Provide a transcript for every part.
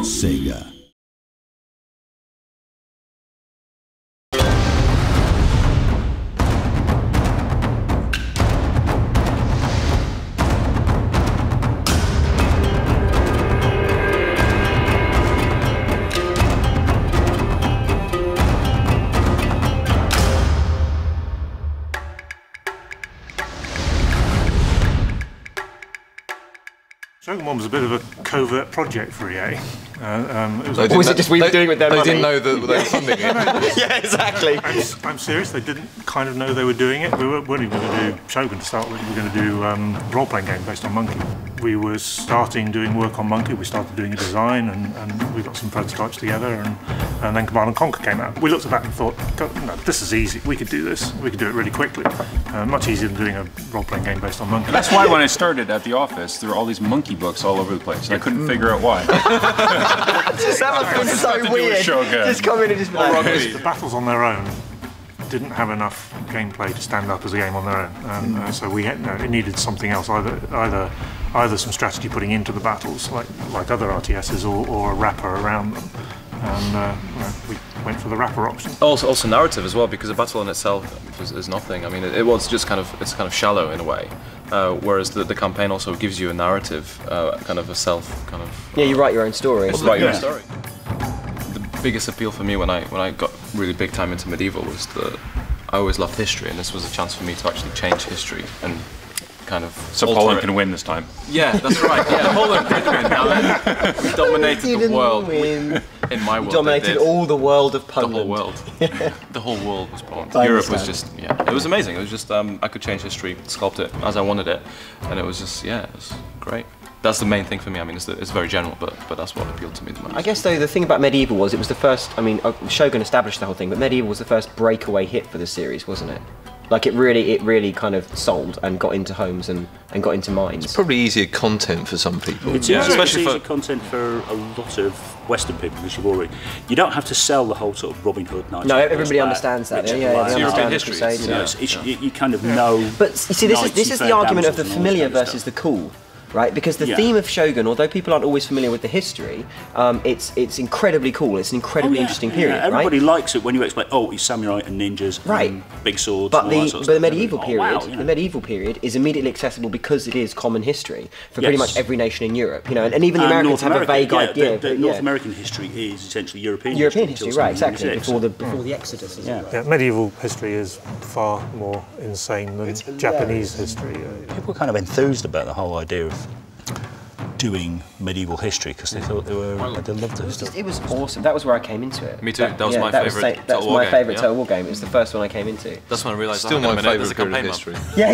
SEGA. Shogun 1 was a bit of a covert project for EA. Or was it just we were doing it with their money? They didn't know that they were funding it. Yeah, exactly. I'm serious, they didn't kind of know they were doing it. We weren't even going to do Shogun to start with, we were going to do a role-playing game based on Monkey. We were starting doing work on Monkey, we started doing a design and we got some prototypes together and then Command & Conquer came out. We looked at that and thought, no, this is easy, we could do this, we could do it really quickly. Much easier than doing a role-playing game based on Monkey. And that's why when I started at the office, there were all these Monkey books all over the place. And I couldn't figure out why. That must be so weird. Just come in and just be like, The battles on their own didn't have enough gameplay to stand up as a game on their own, so we had, it needed something else, either some strategy putting into the battles, like other RTSs, or a wrapper around them. And we went for the wrapper option. Also narrative as well, because the battle in itself is nothing. I mean, it was just kind of shallow in a way, whereas the campaign also gives you a narrative, kind of a yeah, you write your own story. It's write your own story. The biggest appeal for me when I got really big time into medieval was that I always loved history, and this was a chance for me to actually change history and kind of. So Poland can win this time. Yeah, that's right. Yeah, Poland did win. Now then, we dominated the world. In my world, dominated all the world of Poland. The whole world. The whole world was Poland. Europe was just, it was amazing. It was just, I could change history, sculpt it as I wanted it, and it was just, it was great. That's the main thing for me. I mean, it's very general, but that's what appealed to me the most. I guess though the thing about medieval was it was the first. I mean, Shogun established the whole thing, but medieval was the first breakaway hit for the series, wasn't it? Like it really kind of sold and got into homes and got into minds. It's probably easier content for some people. It's especially easier content for a lot of Western people, because you don't have to sell the whole sort of Robin Hood night. No, everybody understands that. Yeah, European history. You kind of know. But you see, this is the argument of the familiar versus the cool. Right, because the theme of Shogun, although people aren't always familiar with the history, it's incredibly cool. It's an incredibly interesting period. Yeah, everybody likes it when you explain, it's samurai and ninjas, and big swords. But and all that sort of the medieval period, the medieval period is immediately accessible because it is common history for pretty much every nation in Europe. And even the Americans have a vague idea. The North American history is essentially European history, right? Exactly. Before the Exodus. Yeah, medieval history is far more insane than Japanese history. People were kind of enthused about the whole idea of doing medieval history because they thought they loved the history. It was awesome. That was where I came into it. Me too. That was my favourite Total War game. That was my favourite Total War game. It was the first one I came into. That's when I realised still my favourite period of history. Yeah,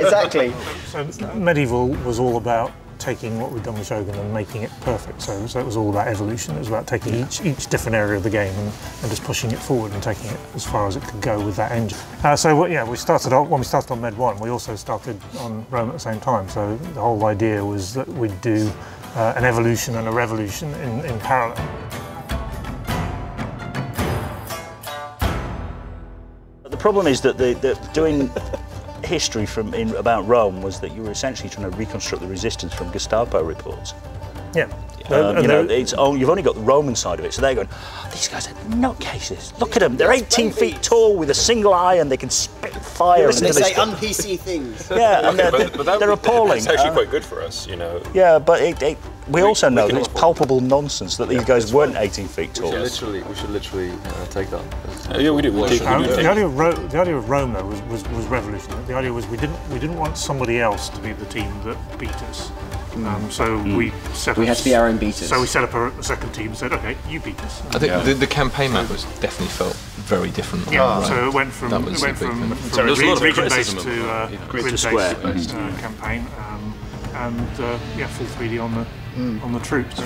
exactly. So medieval was all about taking what we'd done with Shogun and making it perfect. So it was all about evolution. It was about taking each different area of the game and just pushing it forward and taking it as far as it could go with that engine. We started when we started on Med 1, we also started on Rome at the same time. So the whole idea was that we'd do an evolution and a revolution in parallel. The problem is that doing history about Rome was that you were essentially trying to reconstruct the resistance from Gestapo reports. Yeah. You've only got the Roman side of it, so they're going, these guys are nutcases. Look at them, they're 18 feet tall with a single eye and they can spit fire. They say un-PC things. Yeah, and they're appalling. It's actually quite good for us, Yeah, but we also know that it's palpable nonsense that these guys weren't 18 feet tall. We should literally take that. Yeah, we do. The idea of Rome though was revolutionary. The idea was we didn't want somebody else to be the team that beat us. We had to be our own beaters. So we set up a second team and said, okay, you beat us. I think the campaign map definitely felt very different. Yeah, so it went from region-based to grid-based campaign, full 3D on the troops.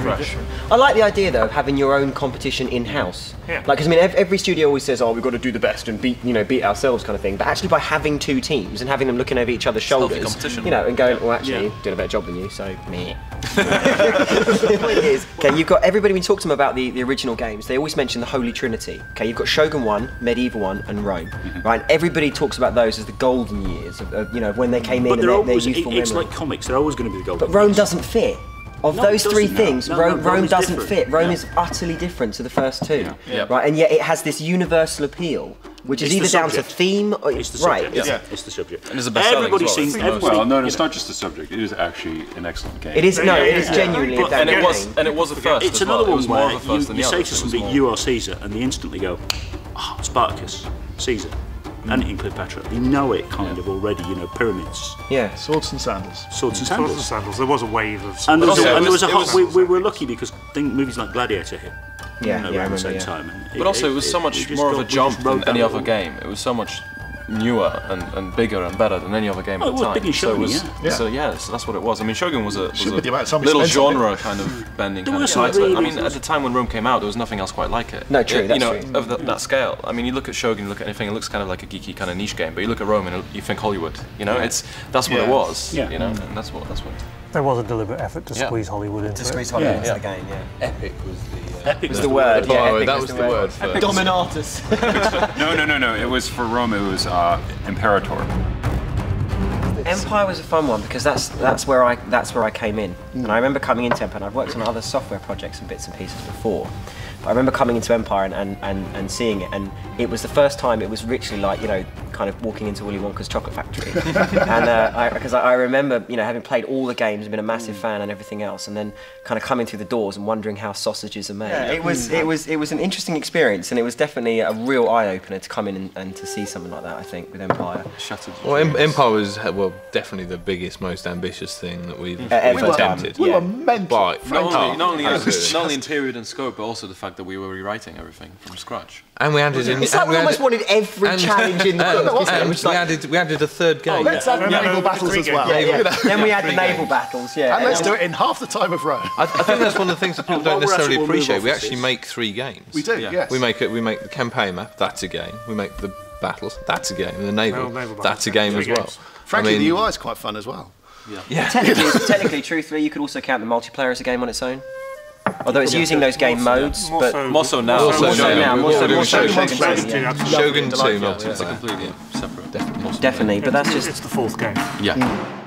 I like the idea though of having your own competition in-house. Yeah. Because I mean, every studio always says, "Oh, we've got to do the best and beat ourselves," kind of thing. But actually, by having two teams and having them looking over each other's shoulders, and going, "Well, actually, doing a better job than you," so meh. The point is, okay, you've got everybody. When you talk to them about the original games, they always mention the Holy Trinity. Okay, you've got Shogun 1, Medieval 1, and Rome. Right? And everybody talks about those as the golden years of when they came in. But their youthful it's memory. like comics; they're always going to be the golden. But Rome doesn't fit. Of No, those it three doesn't, things, no. No, Rome Rome is doesn't different. fit. Rome Yeah. is utterly different to the first two, Yeah. right? And yet it has this universal appeal, which is It's the either down to subject. theme or It's the right. subject. It's, It's the subject. And it's the best-selling Everybody as well. seems. It's the most- Everybody, Well, no, you it's know, not just the subject. It is actually an excellent game. It is no, it is Yeah. genuinely a But- damn And it good was, game. and it was a first. It's as well. another It was one more where of a first than you the say others. to It was somebody, more- "You are Caesar," and they instantly go, "Oh, Spartacus, Caesar." And in Cleopatra, they know it kind of already. You know, pyramids, Yeah. Swords and sandals. swords and Swords and sandals. sandals. There was a wave of. And there was, also, and there was a it hot. was- We were lucky because movies like Gladiator hit. Yeah, you know, yeah, I around the remember, same yeah. time. And But also, it was so much just more of got- a we jump just rode than any that other little- game. It was so much newer and bigger and better than any other game Oh, at it the was time. big and so it shiny, was, yeah. so yeah, so that's what it was. I mean, Shogun was a Should be the amount of time we little spent on it. genre kind of bending There kind of was some title. I really- mean, at the time when Rome came out, there was nothing else quite like it. No, true, You that's know, true. of that scale. I mean, you look at Shogun, you look at anything, it looks kind of like a geeky kind of niche game. But you look at Rome and you think Hollywood. You know, that's what it Yeah. was. Yeah. You know, and that's what. There was a deliberate effort to Yeah. squeeze Hollywood into To it. squeeze Hollywood into Yeah. the game, yeah. Epic was Epic Was the word, yeah. Oh, epic that was the word for Dominatus. No. It was for Rome. It was Imperator. Empire was a fun one because that's where I came in, and I remember coming into Empire. And I've worked on other software projects and bits and pieces before, but I remember coming into Empire and seeing it, and it was the first time it was literally like, you know, kind of walking into Willy Wonka's chocolate factory, and because I remember, you know, having played all the games and been a massive fan and everything else, and then kind of coming through the doors and wondering how sausages are made. Yeah, it was an interesting experience, and it was definitely a real eye opener to come in and to see something like that. I think with Empire. Shattered. Well, Empire was definitely the biggest, most ambitious thing that we've Ever done. attempted. We were mental. By Not only absolutely. in period and scope, but also the fact that we were rewriting everything from scratch. And we added in. It's like we almost wanted every challenge in the book. And It was like- we added a third game. Let's have naval battles as well. yeah. Then we had the naval battles, yeah. And let's do it in half the time of Rome. I think that's one of the things that people don't While we're at it, necessarily we'll move appreciate. off We of actually this. make 3 games. We do, Yeah. yes. We make the campaign map. That's a game. We make the battles. That's a game. And the naval. Naval That's a battles. game as 3 well. games. Frankly, I mean, the UI is quite fun as well. Yeah. Technically, truthfully, you could also count the multiplayer as a game on its own. Although it's using those game modes, but More so now. Also more so now, We're more so doing more so Shogun. Shogun 2, yeah. Shogun 2 It's a multiplayer. completely separate. Definitely, but that's just It's the 4th game. Yeah.